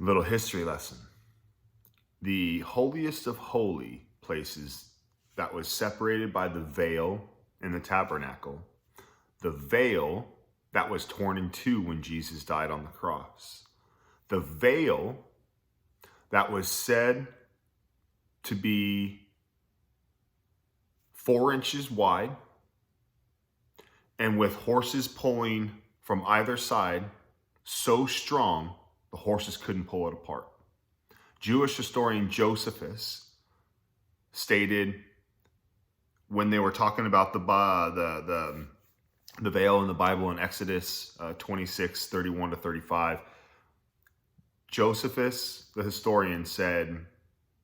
Little history lesson. The holiest of holy places that was separated by the veil in the tabernacle, the veil that was torn in two when Jesus died on the cross, the veil that was said to be 4 inches wide and with horses pulling from either side so strong the horses couldn't pull it apart. Jewish historian Josephus stated when they were talking about the veil in the Bible in Exodus 26, 31 to 35, Josephus, the historian, said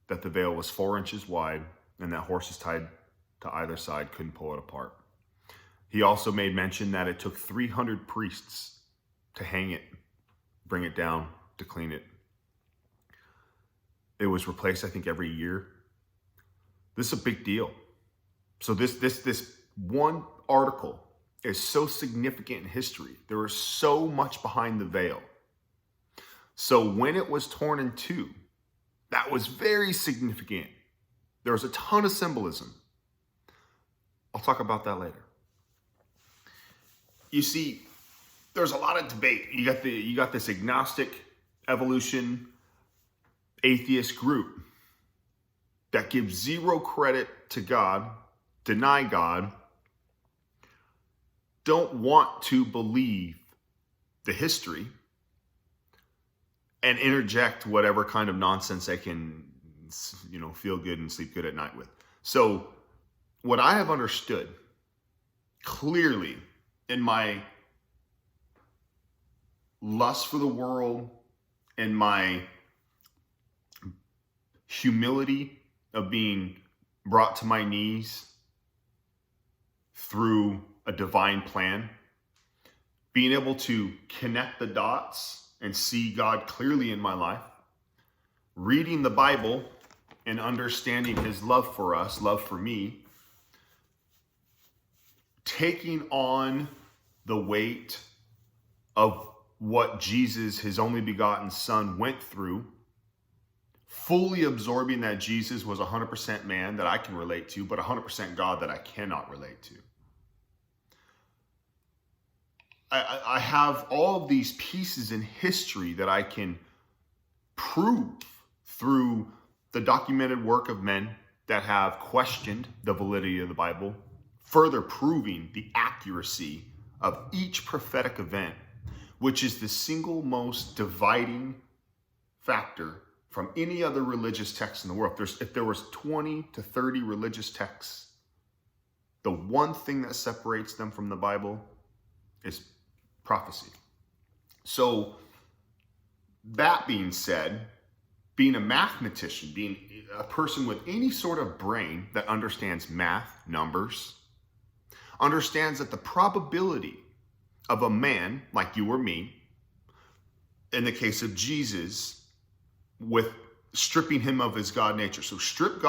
that the veil was 4 inches wide and that horses tied to either side couldn't pull it apart. He also made mention that it took 300 priests to hang it, bring it down, to clean it. It was replaced, I think, every year. This is a big deal. So this one article is so significant in history. There was so much behind the veil. So when it was torn in two, that was very significant. There was a ton of symbolism. I'll talk about that later. You see, there's a lot of debate. You got this agnostic evolution atheist group that gives zero credit to God, deny God, don't want to believe the history, and interject whatever kind of nonsense they can, feel good and sleep good at night with. So what I have understood clearly in my lust for the world and my humility of being brought to my knees through a divine plan, being able to connect the dots and see God clearly in my life, reading the Bible and understanding his love for us, love for me, taking on the weight of what Jesus, his only begotten son, went through, fully absorbing that Jesus was 100% man that I can relate to, but 100% God that I cannot relate to. I have all of these pieces in history that I can prove through the documented work of men that have questioned the validity of the Bible, further proving the accuracy of each prophetic event, which is the single most dividing factor from any other religious text in the world. If there was 20 to 30 religious texts, the one thing that separates them from the Bible is prophecy. So that being said, being a mathematician, being a person with any sort of brain that understands math, numbers, understands that the probability of a man like you or me, in the case of Jesus, with stripping him of his God nature. So strip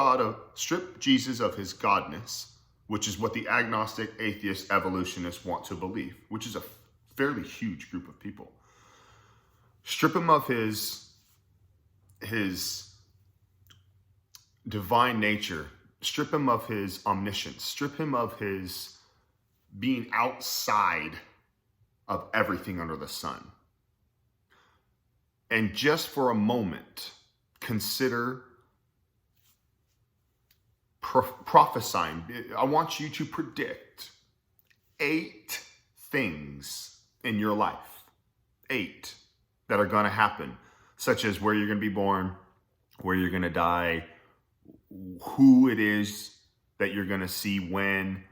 Jesus of his godness, which is what the agnostic, atheist, evolutionists want to believe, which is a fairly huge group of people. Strip him of his divine nature, strip him of his omniscience, strip him of his being outside of everything under the sun. And just for a moment, consider prophesying. I want you to predict 8 things in your life, 8 that are going to happen, such as where you're going to be born, where you're going to die, who it is that you're going to see when,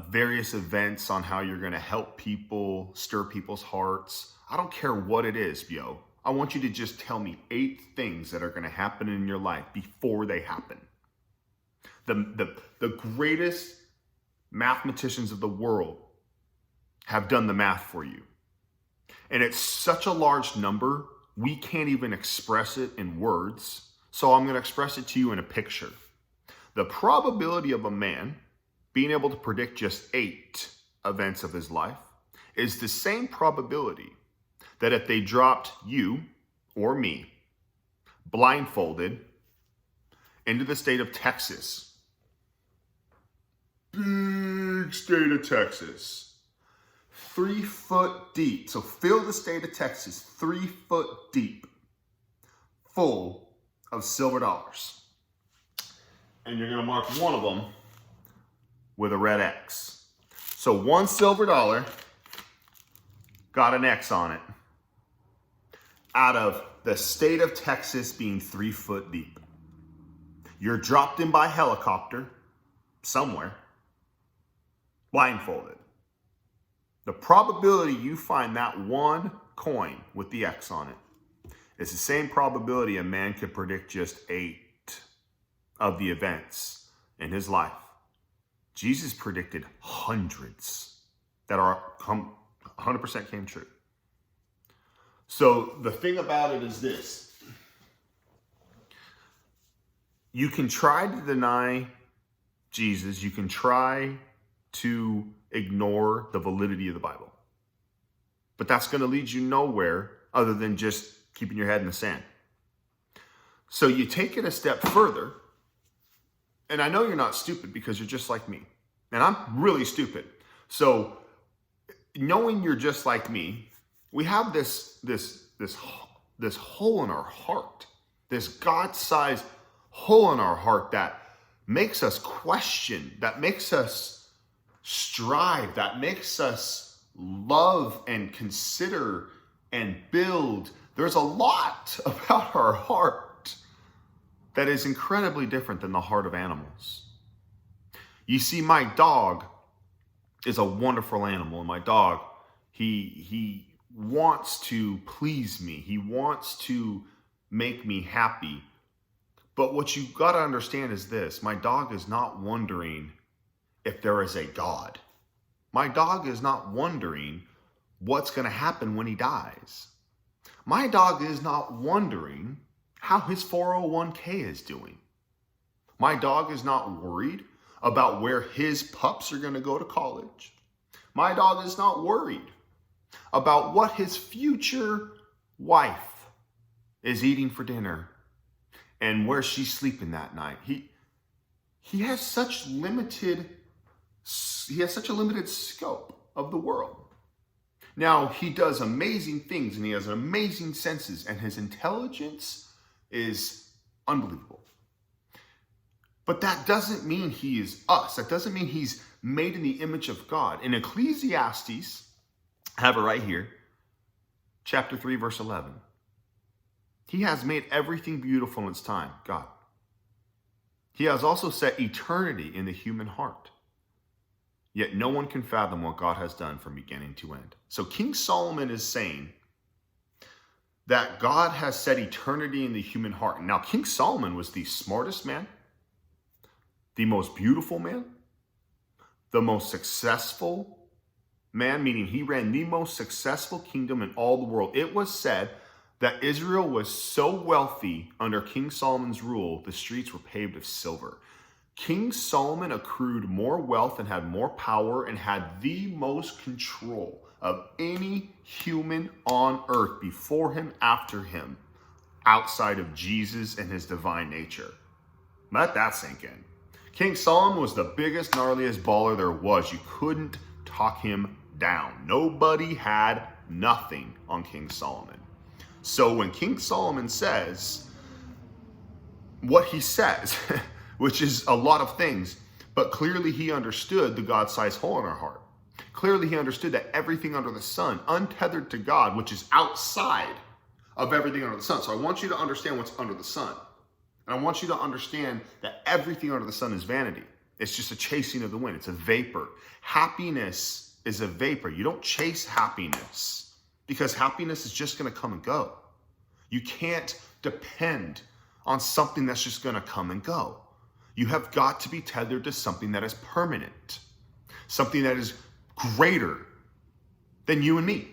various events on how you're going to help people, stir people's hearts. I don't care what it is, yo. I want you to just tell me 8 things that are going to happen in your life before they happen. The greatest mathematicians of the world have done the math for you. And it's such a large number, we can't even express it in words. So I'm going to express it to you in a picture. The probability of a man being able to predict just 8 events of his life is the same probability that if they dropped you or me, blindfolded, into the state of Texas. Big state of Texas. 3 foot deep. So fill the state of Texas 3 foot deep, full of silver dollars. And you're going to mark one of them with a red X. So one silver dollar got an X on it out of the state of Texas being 3 foot deep. You're dropped in by helicopter somewhere, blindfolded. The probability you find that one coin with the X on it is the same probability a man could predict just 8 of the events in his life. Jesus predicted hundreds that are 100% came true. So the thing about it is this. You can try to deny Jesus. You can try to ignore the validity of the Bible. But that's going to lead you nowhere other than just keeping your head in the sand. So you take it a step further. And I know you're not stupid because you're just like me. And I'm really stupid. So knowing you're just like me, we have this hole in our heart, this God-sized hole in our heart that makes us question, that makes us strive, that makes us love and consider and build. There's a lot about our heart that is incredibly different than the heart of animals. You see, my dog is a wonderful animal, and my dog, he wants to please me. He wants to make me happy. But what you've got to understand is this: my dog is not wondering if there is a God. My dog is not wondering what's going to happen when he dies. My dog is not wondering how his 401k is doing. My dog is not worried about where his pups are going to go to college. My dog is not worried about what his future wife is eating for dinner and where she's sleeping that night. He has such a limited scope of the world. Now, he does amazing things and he has amazing senses and his intelligence is unbelievable. But that doesn't mean he is us. That doesn't mean he's made in the image of God. In Ecclesiastes, I have it right here, chapter 3, verse 11. He has made everything beautiful in its time, God. He has also set eternity in the human heart. Yet no one can fathom what God has done from beginning to end. So King Solomon is saying that God has set eternity in the human heart. Now, King Solomon was the smartest man, the most beautiful man, the most successful man, meaning he ran the most successful kingdom in all the world. It was said that Israel was so wealthy under King Solomon's rule, the streets were paved with silver. King Solomon accrued more wealth and had more power and had the most control of any human on earth before him, after him, outside of Jesus and his divine nature. Let that sink in. King Solomon was the biggest, gnarliest baller there was. You couldn't talk him down. Nobody had nothing on King Solomon. So when King Solomon says what he says, which is a lot of things, but clearly he understood the God-sized hole in our heart. Clearly he understood that everything under the sun, untethered to God, which is outside of everything under the sun. So I want you to understand what's under the sun. And I want you to understand that everything under the sun is vanity. It's just a chasing of the wind. It's a vapor. Happiness is a vapor. You don't chase happiness because happiness is just going to come and go. You can't depend on something that's just going to come and go. You have got to be tethered to something that is permanent, something that is greater than you and me.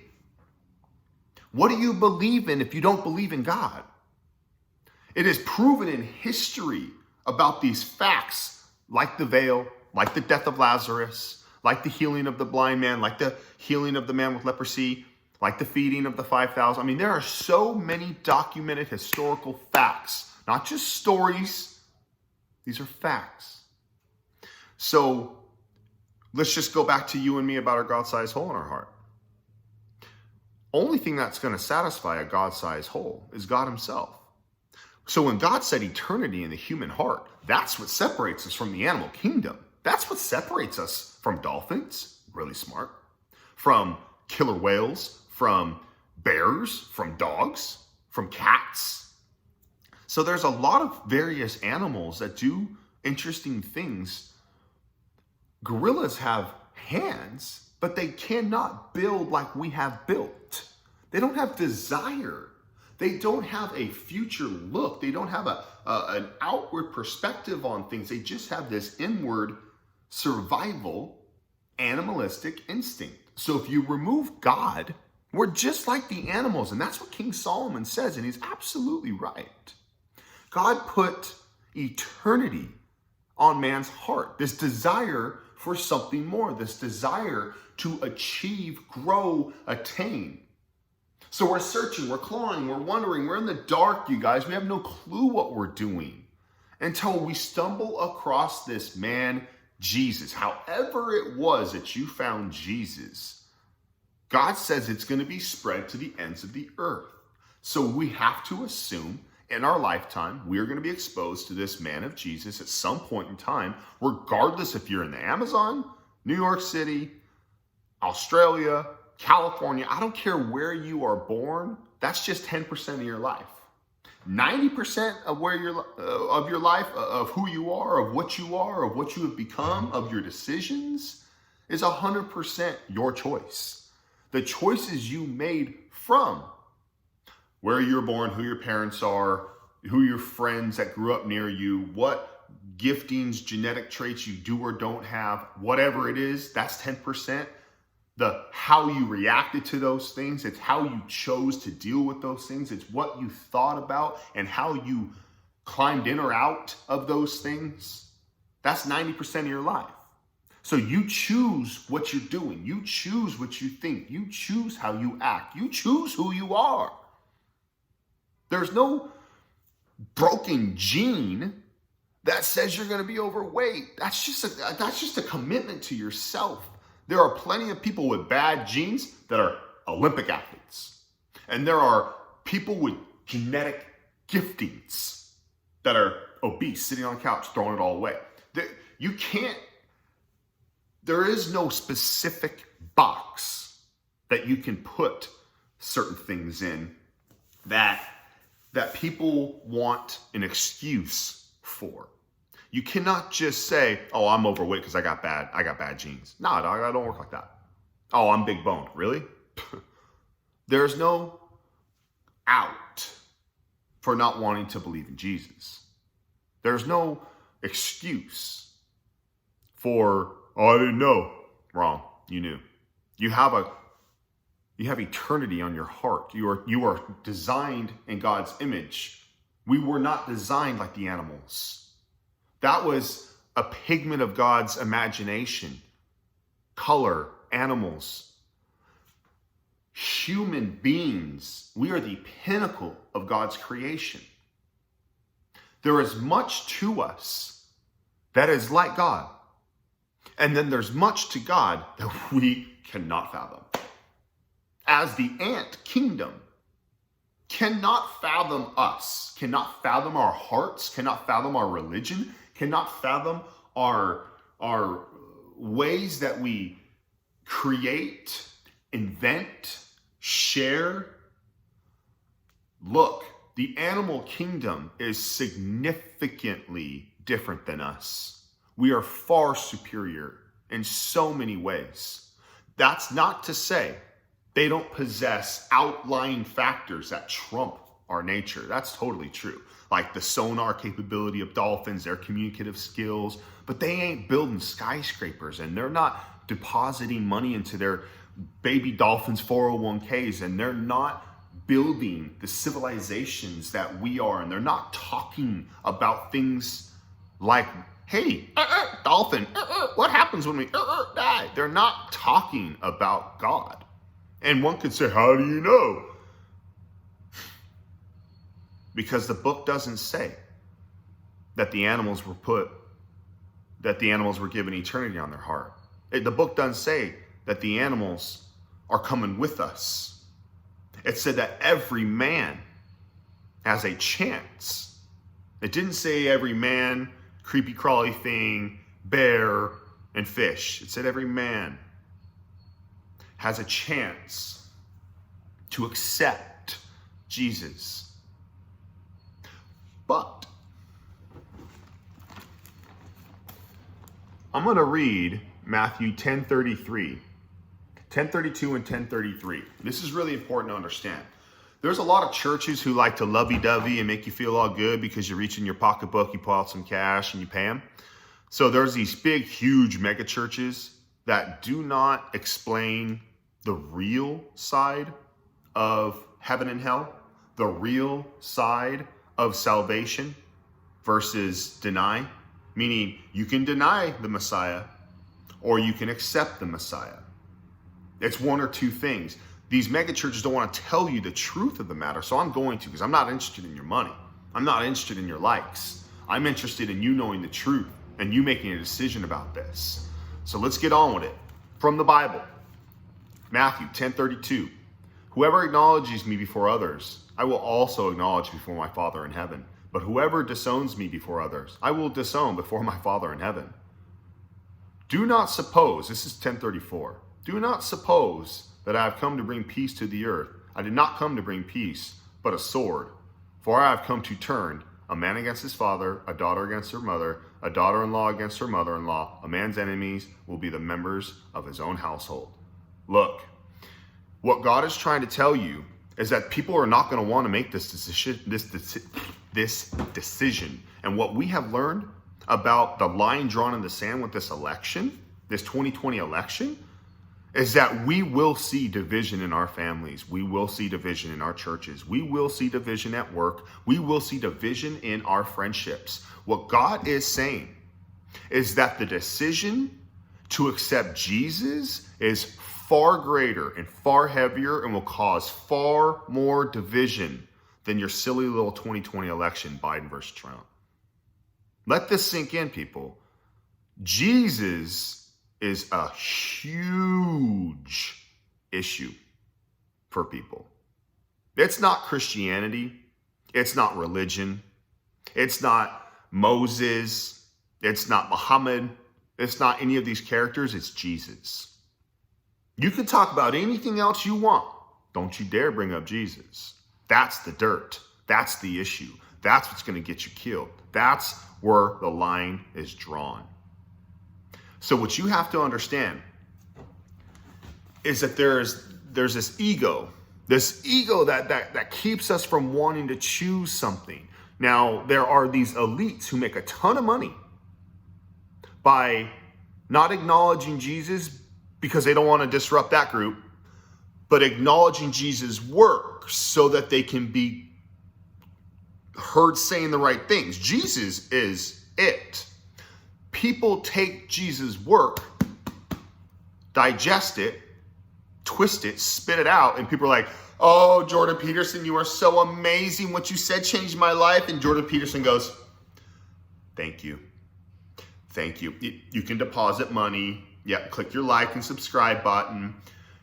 What do you believe in if you don't believe in God? It is proven in history about these facts, like the veil, like the death of Lazarus, like the healing of the blind man, like the healing of the man with leprosy, like the feeding of the 5,000. I mean, there are so many documented historical facts, not just stories. These are facts. So let's just go back to you and me about our God-sized hole in our heart. Only thing that's going to satisfy a God-sized hole is God himself. So when God said eternity in the human heart, that's what separates us from the animal kingdom. That's what separates us from dolphins, really smart, from killer whales, from bears, from dogs, from cats. So there's a lot of various animals that do interesting things. Gorillas have hands, but they cannot build like we have built. They don't have desire. They don't have a future look. They don't have an outward perspective on things. They just have this inward survival, animalistic instinct. So if you remove God, we're just like the animals. And that's what King Solomon says, and he's absolutely right. God put eternity on man's heart, this desire for something more, this desire to achieve, grow, attain. So we're searching, we're clawing, we're wondering, we're in the dark, you guys. We have no clue what we're doing until we stumble across this man, Jesus. However it was that you found Jesus, God says it's going to be spread to the ends of the earth. So we have to assume in our lifetime, we're going to be exposed to this man of Jesus at some point in time, regardless if you're in the Amazon, New York City, Australia, California. I don't care where you are born. That's just 10% of your life. 90% of where you're of your life, of who you are, of what you have become, of your decisions, is 100% your choice. The choices you made from where you're born, who your parents are, who your friends that grew up near you, what giftings, genetic traits you do or don't have, whatever it is, that's 10%. The how you reacted to those things, it's how you chose to deal with those things, it's what you thought about and how you climbed in or out of those things. That's 90% of your life. So you choose what you're doing. You choose what you think. You choose how you act. You choose who you are. There's no broken gene that says you're going to be overweight. That's just a commitment to yourself. There are plenty of people with bad genes that are Olympic athletes. And there are people with genetic giftings that are obese, sitting on a couch, throwing it all away. There is no specific box that you can put certain things in that people want an excuse for. You cannot just say, oh, I'm overweight because I got bad genes. No, dog, I don't work like that. Oh, I'm big boned. Really? There's no out for not wanting to believe in Jesus. There's no excuse for, oh, I didn't know. Wrong. You knew. You have eternity on your heart. You are designed in God's image. We were not designed like the animals. That was a pigment of God's imagination. Color, animals, human beings. We are the pinnacle of God's creation. There is much to us that is like God. And then there's much to God that we cannot fathom. As the ant kingdom cannot fathom us, cannot fathom our hearts, cannot fathom our religion, cannot fathom our ways that we create, invent, share. Look, the animal kingdom is significantly different than us. We are far superior in so many ways. That's not to say they don't possess outlying factors that trump our nature. That's totally true. Like the sonar capability of dolphins, their communicative skills, but they ain't building skyscrapers and they're not depositing money into their baby dolphins' 401ks, and they're not building the civilizations that we are, and they're not talking about things like, hey, dolphin, what happens when we die? They're not talking about God. And one could say, how do you know? Because the book doesn't say that the animals were given eternity on their heart. The book doesn't say that the animals are coming with us. It said that every man has a chance. It didn't say every man, creepy crawly thing, bear, and fish. It said every man has a chance to accept Jesus. But I'm going to read Matthew 10:33, 10:32 and 10:33. This is really important to understand. There's a lot of churches who like to lovey-dovey and make you feel all good because you reach in your pocketbook, you pull out some cash, and you pay them. So there's these big, huge mega churches that do not explain the real side of heaven and hell, the real side of salvation versus deny, meaning you can deny the Messiah or you can accept the Messiah. It's one or two things. These mega churches don't want to tell you the truth of the matter, so I'm going to, because I'm not interested in your money. I'm not interested in your likes. I'm interested in you knowing the truth and you making a decision about this. So let's get on with it. From the Bible, Matthew 10:32. Whoever acknowledges me before others, I will also acknowledge before my Father in heaven. But whoever disowns me before others, I will disown before my Father in heaven. Do not suppose, this is 10:34. Do not suppose that I have come to bring peace to the earth. I did not come to bring peace, but a sword. For I have come to turn a man against his father, a daughter against her mother, a daughter-in-law against her mother-in-law. A man's enemies will be the members of his own household. Look, what God is trying to tell you is that people are not going to want to make this decision. And what we have learned about the line drawn in the sand with this election, this 2020 election, is that we will see division in our families. We will see division in our churches. We will see division at work. We will see division in our friendships. What God is saying is that the decision to accept Jesus is far greater and far heavier and will cause far more division than your silly little 2020 election, Biden versus Trump. Let this sink in, people. Jesus is a huge issue for people. It's not Christianity. It's not religion. It's not Moses. It's not Muhammad. It's not any of these characters. It's Jesus. You can talk about anything else you want. Don't you dare bring up Jesus. That's the dirt. That's the issue. That's what's going to get you killed. That's where the line is drawn. So what you have to understand is that there's this ego that keeps us from wanting to choose something. Now, there are these elites who make a ton of money by not acknowledging Jesus because they don't want to disrupt that group, but acknowledging Jesus' work so that they can be heard saying the right things. Jesus is it. People take Jesus' work, digest it, twist it, spit it out, and people are like, oh, Jordan Peterson, you are so amazing. What you said changed my life. And Jordan Peterson goes, thank you. Thank you. You can deposit money. Yeah, click your like and subscribe button.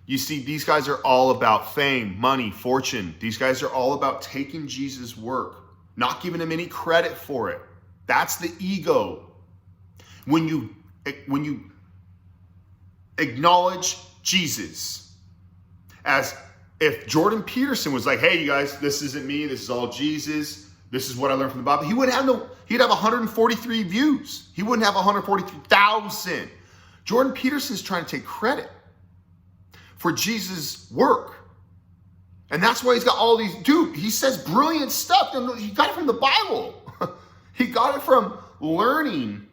You see, these guys are all about fame, money, fortune. These guys are all about taking Jesus' work, not giving him any credit for it. That's the ego. When you acknowledge Jesus, as if Jordan Peterson was like, hey, you guys, this isn't me. This is all Jesus. This is what I learned from the Bible. He'd have 143 views. He wouldn't have 143,000. Jordan Peterson's trying to take credit for Jesus' work. And that's why he's got all these, dude, he says brilliant stuff. He got it from the Bible. He got it from learning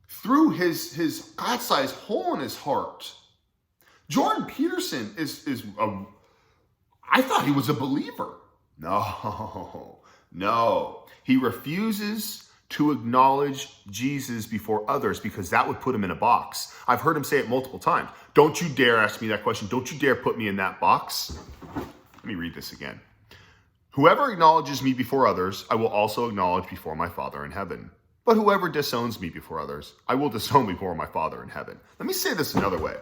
through his God-sized hole in his heart. Jordan Peterson I thought he was a believer. No. He refuses to acknowledge Jesus before others, because that would put him in a box. I've heard him say it multiple times. Don't you dare ask me that question. Don't you dare put me in that box. Let me read this again. Whoever acknowledges me before others, I will also acknowledge before my Father in heaven. But whoever disowns me before others, I will disown before my Father in heaven. Let me say this another way.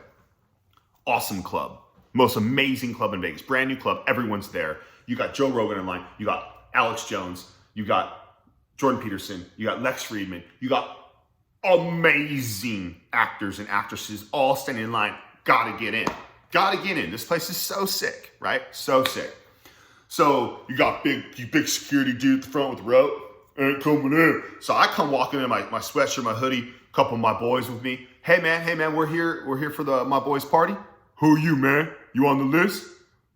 Awesome club. Most amazing club in Vegas. Brand new club. Everyone's there. You got Joe Rogan in line. You got Alex Jones. You got Jordan Peterson. You got Lex Friedman. You got amazing actors and actresses all standing in line. Gotta get in. Gotta get in. This place is so sick, right? So sick. So you got big security dude at the front with the rope. Ain't coming in. So I come walking in my sweatshirt, my hoodie, a couple of my boys with me. Hey man, we're here for my boys' party. Who are you, man? You on the list?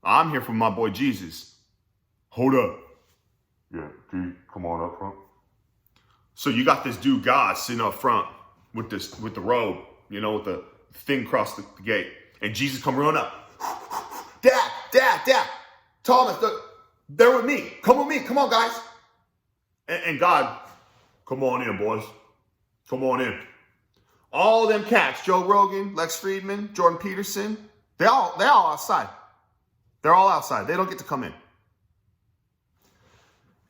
I'm here for my boy Jesus. Hold up. Yeah, dude, come on up front. So you got this dude God sitting up front with the robe, with the thing across the gate. And Jesus come running up. Dad, Thomas, they're with me. Come with me. Come on, guys. And God, come on in, boys. Come on in. All them cats, Joe Rogan, Lex Friedman, Jordan Peterson, they all outside. They're all outside. They don't get to come in.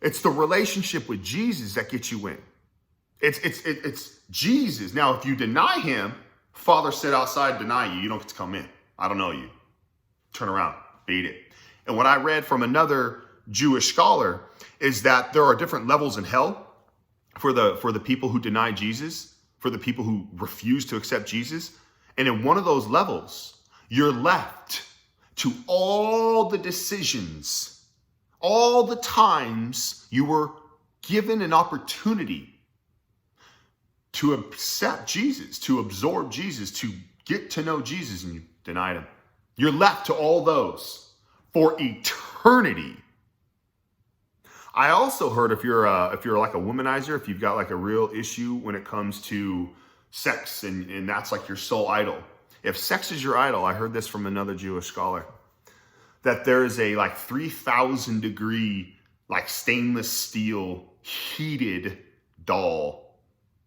It's the relationship with Jesus that gets you in. It's Jesus. Now, if you deny him, Father said outside, deny you. You don't get to come in. I don't know you. Turn around. Beat it. And what I read from another Jewish scholar is that there are different levels in hell for the people who deny Jesus, for the people who refuse to accept Jesus. And in one of those levels, you're left to all the decisions, all the times you were given an opportunity to accept Jesus, to absorb Jesus, to get to know Jesus, and you denied him. You're left to all those for eternity. I also heard if you're like a womanizer, if you've got like a real issue when it comes to sex and that's like your sole idol. If sex is your idol, I heard this from another Jewish scholar, that there is a like 3,000 degree like stainless steel heated doll,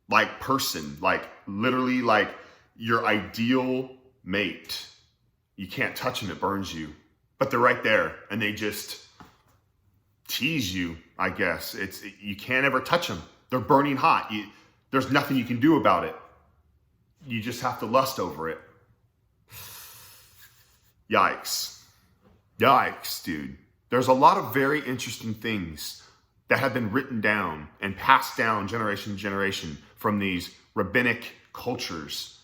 like person, like literally like your ideal mate. You can't touch them, it burns you. But they're right there and they just tease you, I guess. You can't ever touch them. They're burning hot. There's nothing you can do about it. You just have to lust over it. Yikes. Yikes, dude. There's a lot of very interesting things that have been written down and passed down generation to generation from these rabbinic cultures.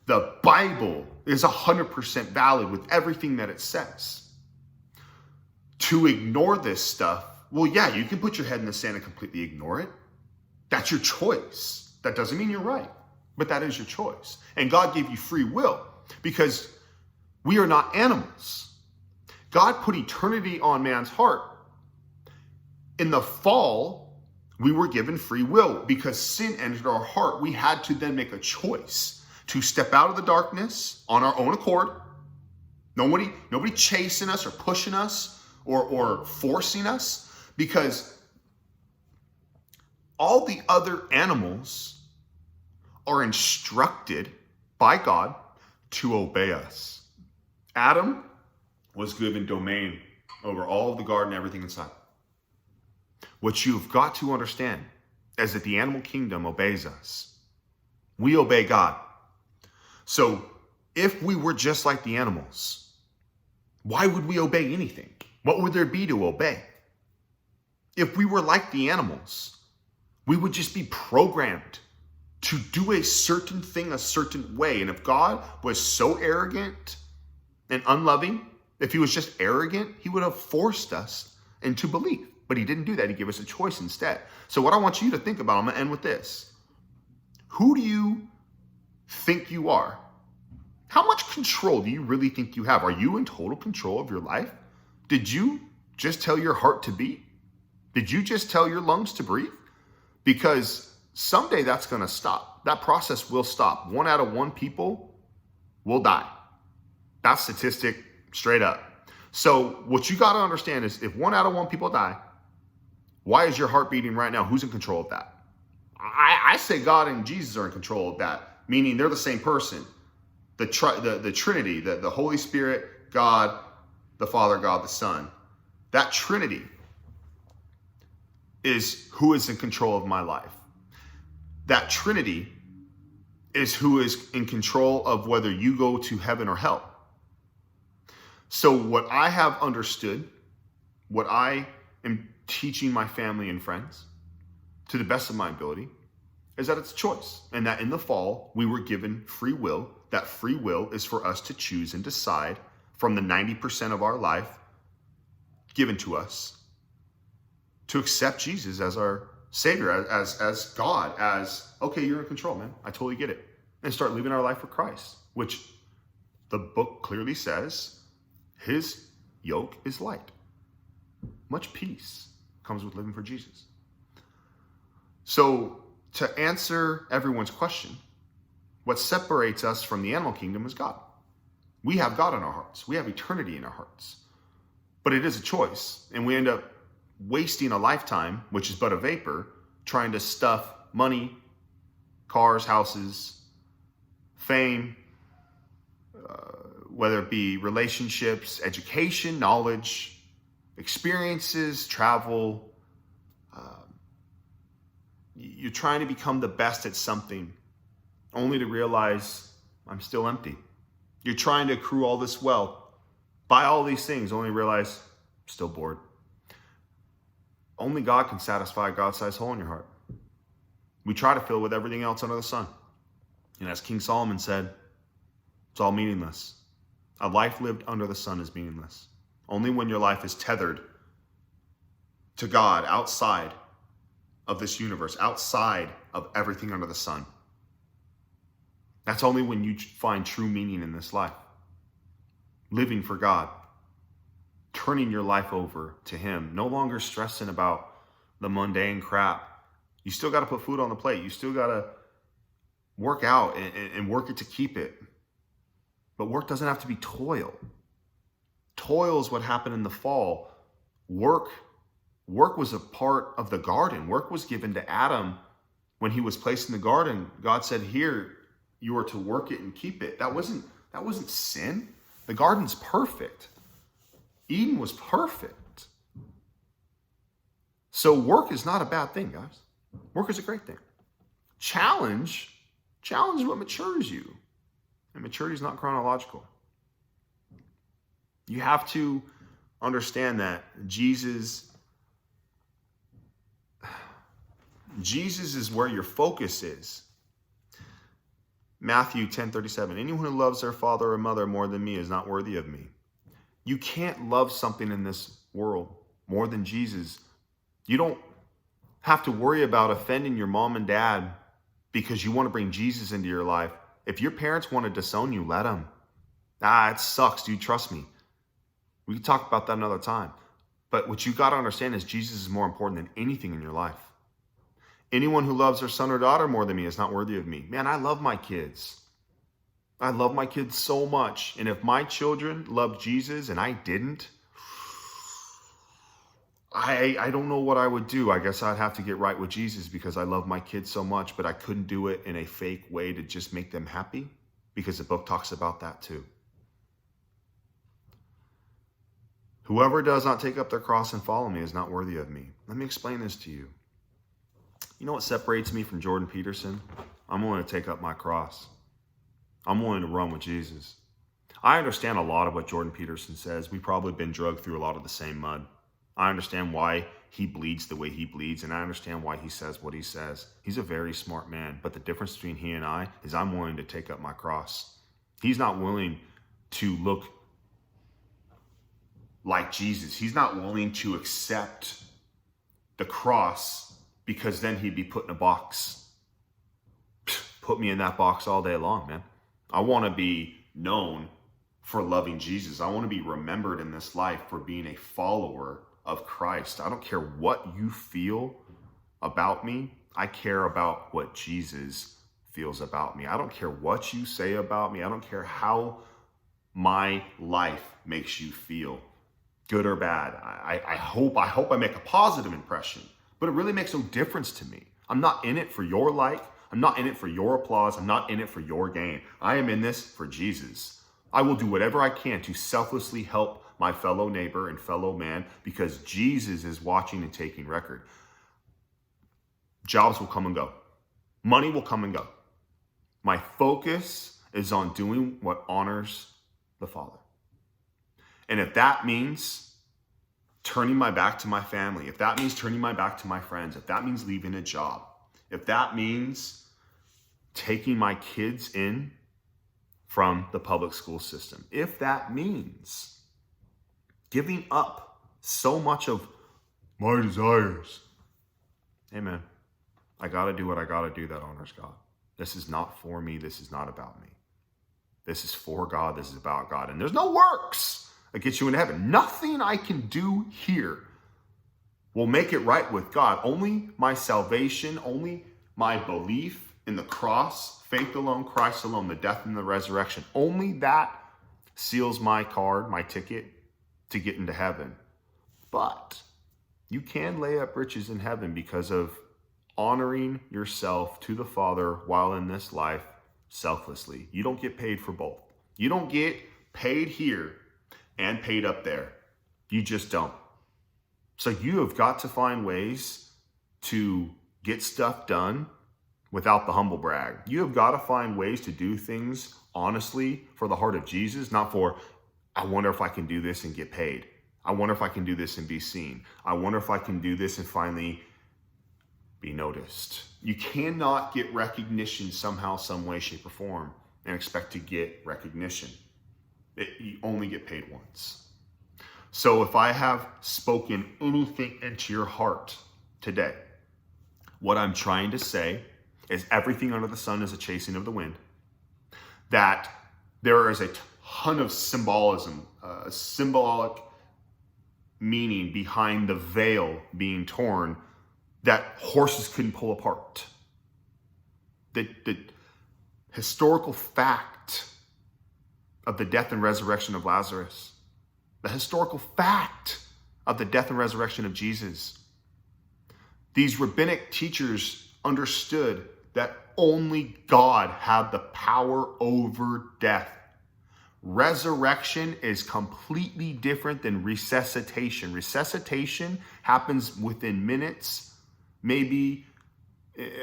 The Bible is 100% valid with everything that it says. To ignore this stuff, well, yeah, you can put your head in the sand and completely ignore it. That's your choice. That doesn't mean you're right, but that is your choice. And God gave you free will because we are not animals. God put eternity on man's heart. In the fall, we were given free will because sin entered our heart. We had to then make a choice to step out of the darkness on our own accord. Nobody chasing us or pushing us or forcing us, because all the other animals are instructed by God to obey us. Adam was given domain over all of the garden, everything inside. What you've got to understand is that the animal kingdom obeys us. We obey God. So if we were just like the animals, why would we obey anything? What would there be to obey? If we were like the animals, we would just be programmed to do a certain thing a certain way. And if God was so arrogant and unloving, if he was just arrogant, he would have forced us into belief. But he didn't do that. He gave us a choice instead. So what I want you to think about, I'm going to end with this. Who do you think you are? How much control do you really think you have? Are you in total control of your life? Did you just tell your heart to beat? Did you just tell your lungs to breathe? Because someday that's going to stop. That process will stop. 1 out of 1 people will die. That's statistic straight up. So what you got to understand is if 1 out of 1 people die, why is your heart beating right now? Who's in control of that? I say God and Jesus are in control of that, meaning they're the same person. The Trinity, the Holy Spirit, God, the Father, God, the Son. That Trinity is who is in control of my life. That Trinity is who is in control of whether you go to heaven or hell. So what I have understood, what I am teaching my family and friends to the best of my ability, is that it's a choice. And that in the fall, we were given free will. That free will is for us to choose and decide from the 90% of our life given to us to accept Jesus as our Savior, as God, as, okay, you're in control, man. I totally get it. And start living our life for Christ, which the book clearly says his yoke is light. Much peace comes with living for Jesus. So to answer everyone's question, what separates us from the animal kingdom is God. We have God in our hearts. We have eternity in our hearts. But it is a choice, and we end up wasting a lifetime, which is but a vapor, trying to stuff money, cars, houses, fame, whether it be relationships, education, knowledge, experiences, travel. You're trying to become the best at something only to realize I'm still empty. You're trying to accrue all this wealth, buy all these things, only to realize I'm still bored. Only God can satisfy a God-sized hole in your heart. We try to fill it with everything else under the sun. And as King Solomon said, it's all meaningless. A life lived under the sun is meaningless. Only when your life is tethered to God outside of this universe, outside of everything under the sun. That's only when you find true meaning in this life. Living for God. Turning your life over to him. No longer stressing about the mundane crap. You still got to put food on the plate. You still got to work out and work it to keep it. But work doesn't have to be toil. Toil is what happened in the fall. Work was a part of the garden. Work was given to Adam when he was placed in the garden. God said, here, you are to work it and keep it. That wasn't sin. The garden's perfect. Eden was perfect. So work is not a bad thing, guys. Work is a great thing. Challenge is what matures you. And maturity is not chronological. You have to understand that Jesus is where your focus is. Matthew 10:37. Anyone who loves their father or mother more than me is not worthy of me. You can't love something in this world more than Jesus. You don't have to worry about offending your mom and dad because you want to bring Jesus into your life. If your parents want to disown you, let them. It sucks, dude. Trust me. We can talk about that another time. But what you got to understand is Jesus is more important than anything in your life. Anyone who loves their son or daughter more than me is not worthy of me. Man, I love my kids. I love my kids so much. And if my children loved Jesus and I didn't, I don't know what I would do. I guess I'd have to get right with Jesus because I love my kids so much, but I couldn't do it in a fake way to just make them happy because the book talks about that too. Whoever does not take up their cross and follow me is not worthy of me. Let me explain this to you. You know what separates me from Jordan Peterson? I'm willing to take up my cross. I'm willing to run with Jesus. I understand a lot of what Jordan Peterson says. We've probably been drugged through a lot of the same mud. I understand why he bleeds the way he bleeds, and I understand why he says what he says. He's a very smart man, but the difference between he and I is I'm willing to take up my cross. He's not willing to look like Jesus. He's not willing to accept the cross because then he'd be put in a box. Put me in that box all day long, man. I want to be known for loving Jesus. I want to be remembered in this life for being a follower of Christ. I don't care what you feel about me. I care about what Jesus feels about me. I don't care what you say about me. I don't care how my life makes you feel, good or bad. I hope I make a positive impression, but it really makes no difference to me. I'm not in it for your like. I'm not in it for your applause. I'm not in it for your gain. I am in this for Jesus. I will do whatever I can to selflessly help my fellow neighbor and fellow man because Jesus is watching and taking record. Jobs will come and go. Money will come and go. My focus is on doing what honors the Father. And if that means turning my back to my family, if that means turning my back to my friends, if that means leaving a job, if that means taking my kids in from the public school system, if that means giving up so much of my desires, amen. I got to do what I got to do that honors God. This is not for me. This is not about me. This is for God. This is about God. And there's no works that get you into heaven. Nothing I can do here will make it right with God. Only my salvation, only my belief in the cross, faith alone, Christ alone, the death and the resurrection. Only that seals my card, my ticket to get into heaven. But you can lay up riches in heaven because of honoring yourself to the Father while in this life selflessly. You don't get paid for both. You don't get paid here and paid up there. You just don't. So you have got to find ways to get stuff done without the humble brag. You have got to find ways to do things honestly for the heart of Jesus, not for, I wonder if I can do this and get paid. I wonder if I can do this and be seen. I wonder if I can do this and finally be noticed. You cannot get recognition somehow, some way, shape, or form and expect to get recognition. You only get paid once. So if I have spoken anything into your heart today, what I'm trying to say is everything under the sun is a chasing of the wind. That there is a ton of symbolism, symbolic meaning behind the veil being torn that horses couldn't pull apart. The historical fact of the death and resurrection of Lazarus. The historical fact of the death and resurrection of Jesus. These rabbinic teachers understood that only God had the power over death. Resurrection is completely different than resuscitation. Resuscitation happens within minutes, maybe,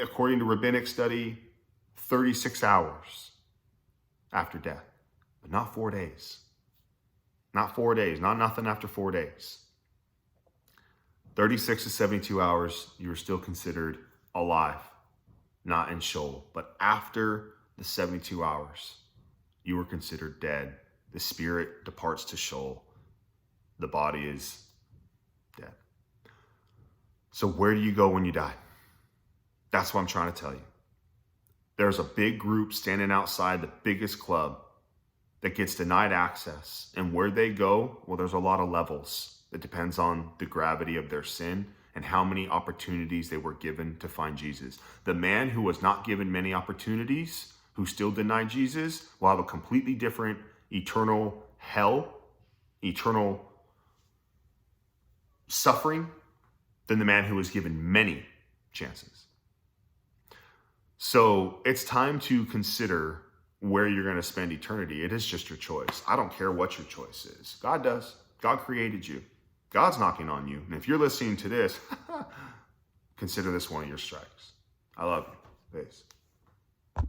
according to rabbinic study, 36 hours after death, but not 4 days. Not 4 days, not nothing after 4 days. 36 to 72 hours, you are still considered alive, not in Sheol. But after the 72 hours, you are considered dead. The spirit departs to Sheol. The body is dead. So where do you go when you die? That's what I'm trying to tell you. There's a big group standing outside the biggest club that gets denied access. And where they go, well, there's a lot of levels. It depends on the gravity of their sin and how many opportunities they were given to find Jesus. The man who was not given many opportunities, who still denied Jesus, will have a completely different eternal hell, eternal suffering than the man who was given many chances. So it's time to consider where you're going to spend eternity. It is just your choice. I don't care what your choice is. God does. God created you. God's knocking on you. And if you're listening to this, consider this one of your strikes. I love you. Peace.